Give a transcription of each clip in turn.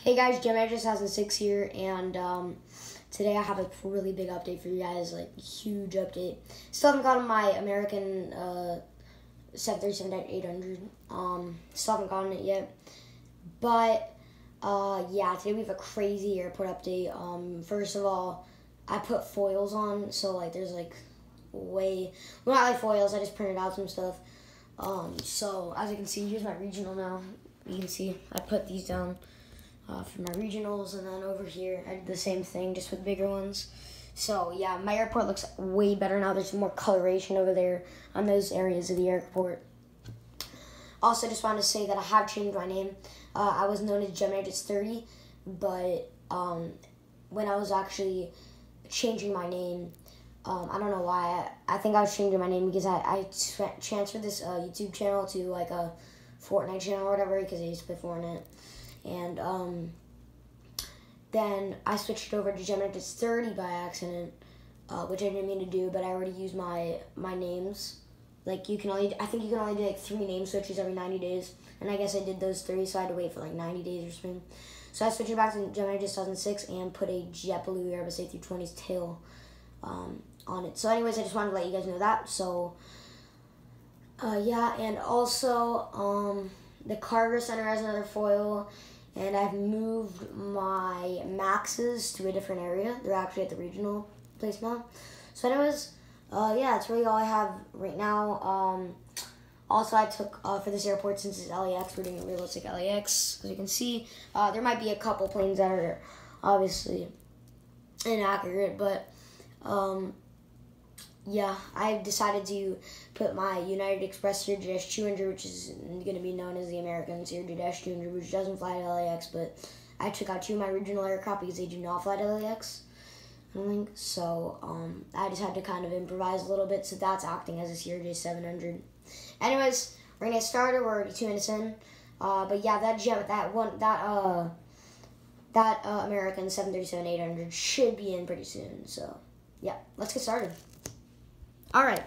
Hey guys, Gemini 2006 here, and today I have a really big update for you guys, like huge update. Still haven't gotten my American 737-800. Still haven't gotten it yet, but yeah, today we have a crazy airport update. First of all, I put foils on, so like there's like well, not like foils. I just printed out some stuff. So as you can see, here's my regional now. You can see I put these down for my regionals, and then over here I did the same thing, just with bigger ones. So yeah, my airport looks way better now. There's more coloration over there on those areas of the airport. Also, just wanted to say that I have changed my name. I was known as Gemini 30, but when I was actually changing my name, I don't know why. I think I was changing my name because I transferred this YouTube channel to like a Fortnite channel or whatever, because I used to play Fortnite. And then I switched over to Gemini 30 by accident, which I didn't mean to do, but I already used my names. Like I think you can only do like 3 name switches every 90 days, and I guess I did those 3, so I had to wait for like 90 days or something. So I switched it back to Gemini 2006 and put a JetBlue Airbus A320's tail on it. So anyways, I just wanted to let you guys know that. So yeah, and also the cargo center has another foil. And I've moved my Maxes to a different area. They're actually at the regional place now. So anyways, yeah, that's really all I have right now. Also, I took, for this airport, since it's LAX, we're doing a realistic LAX. As you can see, there might be a couple planes that are obviously inaccurate, but yeah, I decided to put my United Express CRJ-200, which is going to be known as the American CRJ-200, which doesn't fly to LAX, but I took out 2 of my regional aircraft because they do not fly to LAX, I don't think. So I just had to kind of improvise a little bit, so that's acting as a CRJ-700. Anyways, we're going to get started. We're already 2 minutes in. But yeah, that American 737-800 should be in pretty soon. So yeah, let's get started. Alright,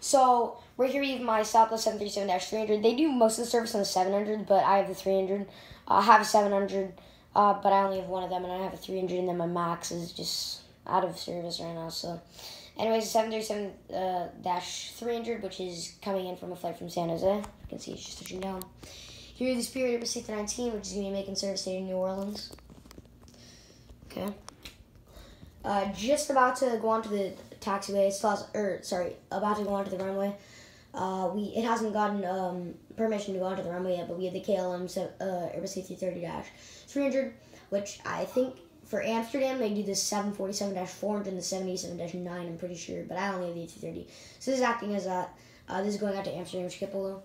so right here we have my Southwest 737-300. They do most of the service on the 700, but I have the 300. I have a 700, but I only have one of them, and I have a 300, and then my Max is just out of service right now. So anyways, the 737-300, which is coming in from a flight from San Jose. You can see it's just touching down. Here are the Spirit Airbus A319, which is going to be making service today in New Orleans. Okay. Just about to go onto the taxiway, about to go onto the runway. It hasn't gotten permission to go onto the runway yet, but we have the KLM Airbus A330-300, which I think for Amsterdam they do the 747-400 and the 787-9, I'm pretty sure, but I only have the A330. So this is acting as that. This is going out to Amsterdam Schiphol.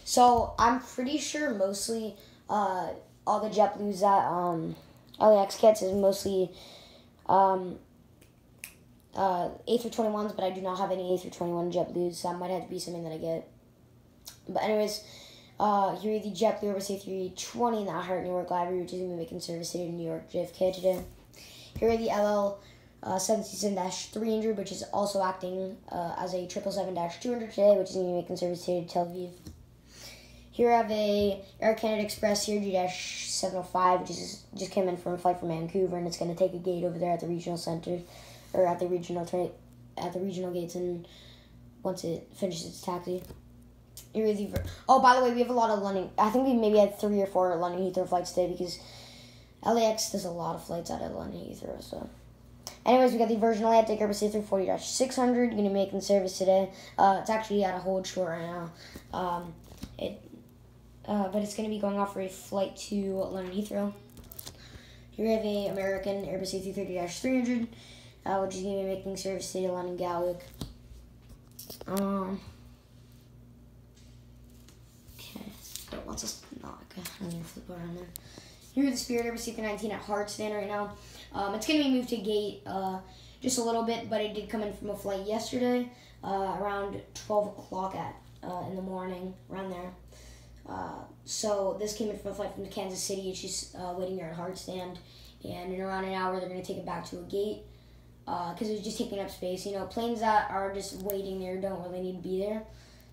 So I'm pretty sure mostly all the JetBlues that LAX gets is mostly A321s, but I do not have any A321 JetBlues, so that might have to be something that I get. But anyways, here are the JetBlue Airbus A320 in the Heart New York library, which is going to be making service today in New York JFK today. Here are the LL 767-300, which is also acting as a 777-200 today, which is going to be making service today to Tel Aviv. Here I have a Air Canada Express CRJ-705, which just came in from a flight from Vancouver, and it's going to take a gate over there at the regional center, or at the regional gates, and once it finishes its taxi. Here is the by the way, we have a lot of London. I think we maybe had 3 or 4 London Heathrow flights today, because LAX does a lot of flights out of London Heathrow. So, anyways, we got the Virgin Atlantic Airbus A340-600 going to be making service today. It's actually at a hold short right now. But it's going to be going off for a flight to London Heathrow. Here we have a American Airbus A330-300, which is going to be making service today to London Gatwick. Okay, so once it's not okay, I'm going to flip over on there. Here are the Spirit Airbus A319 at hard stand right now. It's going to be moved to gate just a little bit, but it did come in from a flight yesterday around 12 o'clock in the morning, around there. So this came in from a flight from Kansas City. It's just waiting there at hard stand, and in around an hour they're going to take it back to a gate because it's just taking up space. You know, planes that are just waiting there don't really need to be there.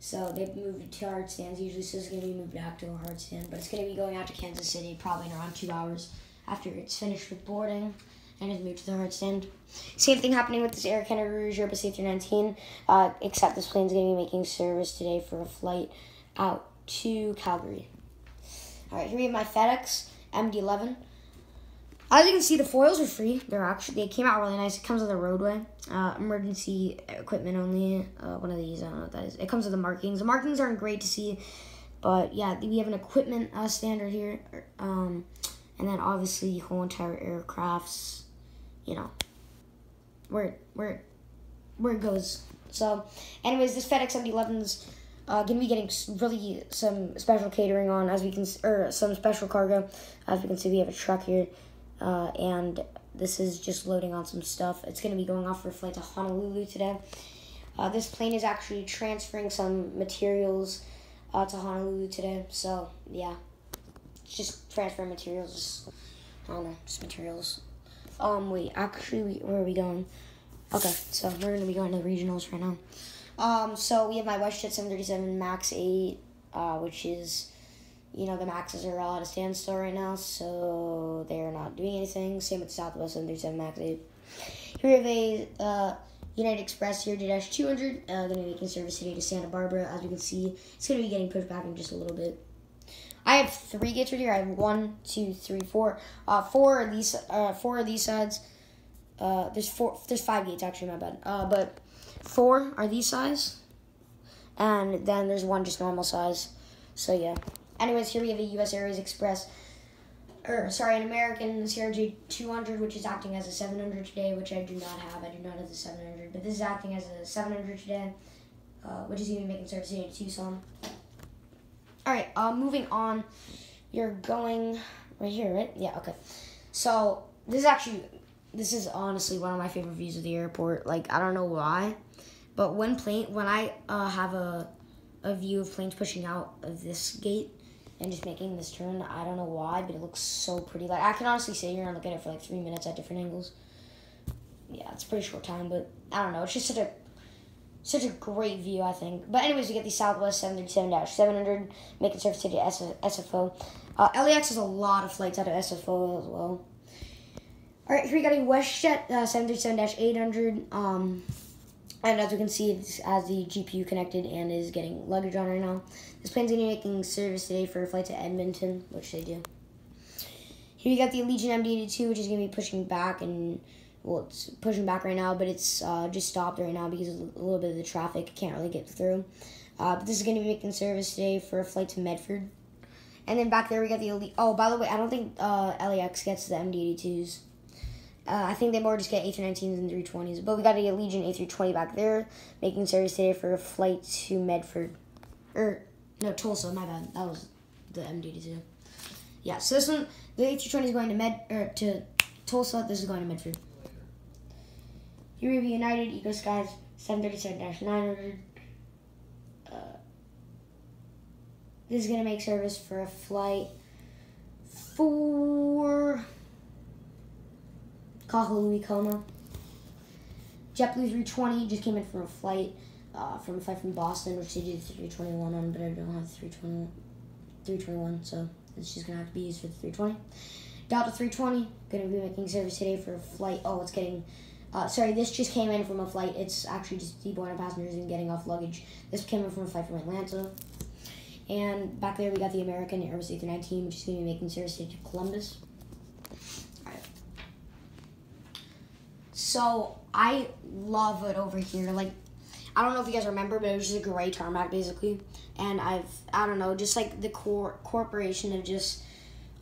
So they moved it to hard stands usually, so it's going to be moved back to a hard stand. But it's going to be going out to Kansas City probably in around 2 hours after it's finished with boarding and is moved to the hard stand. Same thing happening with this Air Canada Rouge Urban A319, except this plane's going to be making service today for a flight out to Calgary. All right, here we have my FedEx MD-11. As you can see, the foils are free. They came out really nice. It comes with a roadway, emergency equipment only. One of these, I don't know what that is. It comes with the markings. The markings aren't great to see, but yeah, we have an equipment standard here, and then obviously whole entire aircrafts, you know, where it goes. So, anyways, this FedEx MD-11's gonna be getting really some special catering on, as we can, or some special cargo. As we can see, we have a truck here. And this is just loading on some stuff. It's going to be going off for a flight to Honolulu today. This plane is actually transferring some materials to Honolulu today. So, yeah. It's just transfer materials. I don't know, just materials. Wait, actually, where are we going? Okay, so we're going to be going to the regionals right now. So we have my WestJet 737 MAX 8, which is... You know, the Maxes are all at a standstill right now, so they're not doing anything. Same with the Southwest 737 MAX 8. Here we have a United Express 0-200, going to be making service today to Santa Barbara. As you can see, it's going to be getting pushed back in just a little bit. I have 3 gates right here. I have 1, 2, 3, 4. 4 of these sides. There's 5 gates actually, my bad. But 4 are these size, and then there's 1 just normal size. So yeah. Anyways, here we have a U.S. Airways Express, an American CRJ-200, which is acting as a 700 today, which I do not have. I do not have the 700, but this is acting as a 700 today, which is even making service today to Tucson. All right, moving on. You're going right here, right? Yeah, okay. So this is honestly one of my favorite views of the airport. Like, I don't know why, but when I have a view of planes pushing out of this gate and just making this turn. I don't know why, but it looks so pretty. Like, I can honestly sit here and look at it for like 3 minutes at different angles. Yeah, it's a pretty short time, but I don't know. It's just such a great view, I think. But anyways, we get the Southwest 737-700 making service to the SFO. LAX has a lot of flights out of SFO as well. All right, here we got a WestJet 737-800. And as we can see, it has the GPU connected and is getting luggage on right now. This plane's going to be making service today for a flight to Edmonton, which they do. Here you got the Allegiant MD-82, which is going to be pushing back, and well, it's pushing back right now, but it's just stopped right now because of a little bit of the traffic. It can't really get through. But this is going to be making service today for a flight to Medford. And then back there we got the oh, by the way, I don't think LAX gets the MD-82s. I think they more just get A319s and 320s. But we got a Allegiant A320 back there, making service today for a flight to Medford. Tulsa, my bad. That was the MD-82. Yeah, so this one, the A320 is going to Tulsa. This is going to Medford. Here we have United EcoSky's 737-900. This is going to make service for a flight for Kahului, Kona. JetBlue 320 just came in from a flight from Boston, which they did 321 on, but I don't have 321, so it's just going to have to be used for the 320. Delta 320, going to be making service today for a flight. Oh, it's getting... this just came in from a flight. It's actually just deboarding passengers and getting off luggage. This came in from a flight from Atlanta. And back there we got the American Airbus A319, which is going to be making service today to Columbus. So, I love it over here. Like, I don't know if you guys remember, but it was just a gray tarmac, basically. And I don't know, just like the corporation of just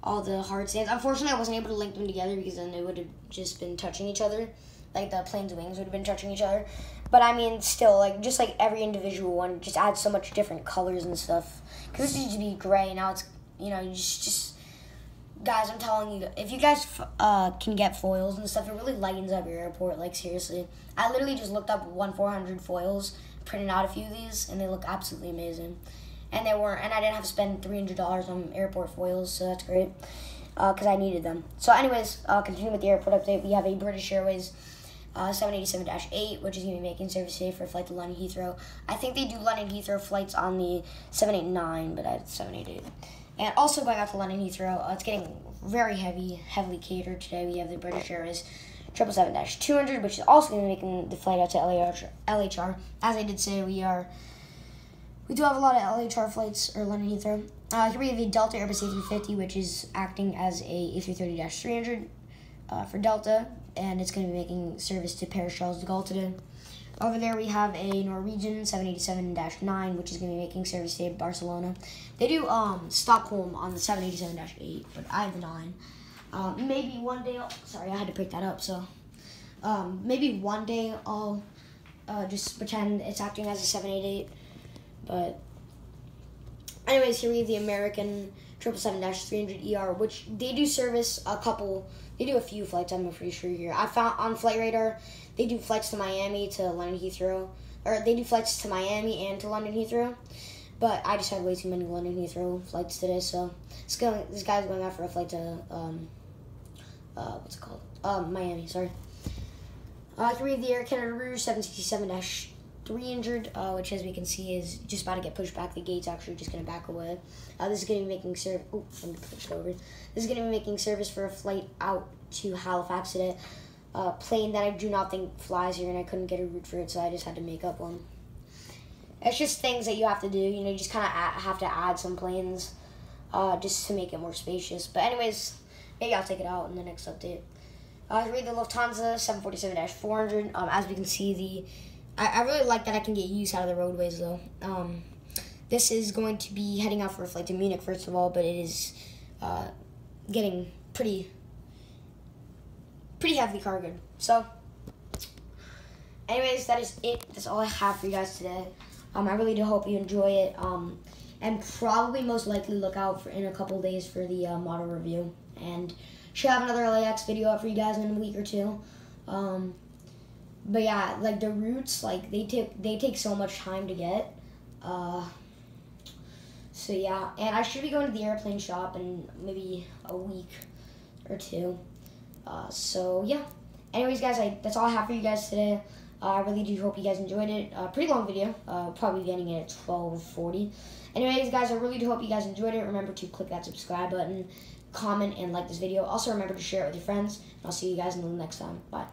all the hard stands. Unfortunately, I wasn't able to link them together because then they would have just been touching each other. Like, the plane's wings would have been touching each other. But, I mean, still, like, just like every individual one just adds so much different colors and stuff. Because this used to be gray, now it's, you know, just... Guys, I'm telling you, if you guys can get foils and stuff, it really lightens up your airport, like, seriously. I literally just looked up 1-400 foils, printed out a few of these, and they look absolutely amazing. And I didn't have to spend $300 on airport foils, so that's great, because I needed them. So anyways, continuing with the airport update, we have a British Airways 787-8, which is going to be making service today for a flight to London Heathrow. I think they do London Heathrow flights on the 789, but it's 788. And also going out to London Heathrow, it's getting very heavily catered today. We have the British Airways 777-200, which is also going to be making the flight out to LHR. As I did say, we do have a lot of LHR flights, or London Heathrow. Here we have a Delta Airbus A350, which is acting as a A330-300 for Delta, and it's going to be making service to Paris Charles de Gaulle today. Over there we have a Norwegian 787-9, which is going to be making service to Barcelona. They do Stockholm on the 787-8, but I have the 9. Maybe one day, sorry, I had to pick that up, so maybe one day I'll just pretend it's acting as a 788, but anyways, here we have the American 777-300ER, which they do service they do a few flights, I'm pretty sure here. I found on Flight Radar, they do flights to Miami to London Heathrow, or they do flights to Miami and to London Heathrow, but I just had way too many London Heathrow flights today, so this guy's going out for a flight to, what's it called? Miami, sorry. Here we have the Air Canada Rouge 767-300, which as we can see is just about to get pushed back. The gate's actually just going to back away. This is going to be making service. Oh, let me push it over. This is going to be making service for a flight out to Halifax today. Plane that I do not think flies here, and I couldn't get a route for it, so I just had to make up one. It's just things that you have to do. You know, you just kind of have to add some planes just to make it more spacious. But anyways, maybe I'll take it out in the next update. Here we have the Lufthansa 747-400. As we can see, I really like that I can get use out of the roadways, though. This is going to be heading out for a flight to Munich, first of all, but it is getting pretty heavily cargoed. So, anyways, that is it. That's all I have for you guys today. I really do hope you enjoy it. And probably most likely look out in a couple days for the model review. And should have another LAX video up for you guys in a week or two. But yeah, like the routes, like they take so much time to get. So yeah, and I should be going to the airplane shop in maybe a week or two. So yeah. Anyways, guys, that's all I have for you guys today. I really do hope you guys enjoyed it. Pretty long video. Probably getting it at 12:40. Anyways, guys, I really do hope you guys enjoyed it. Remember to click that subscribe button, comment, and like this video. Also, remember to share it with your friends. And I'll see you guys until next time. Bye.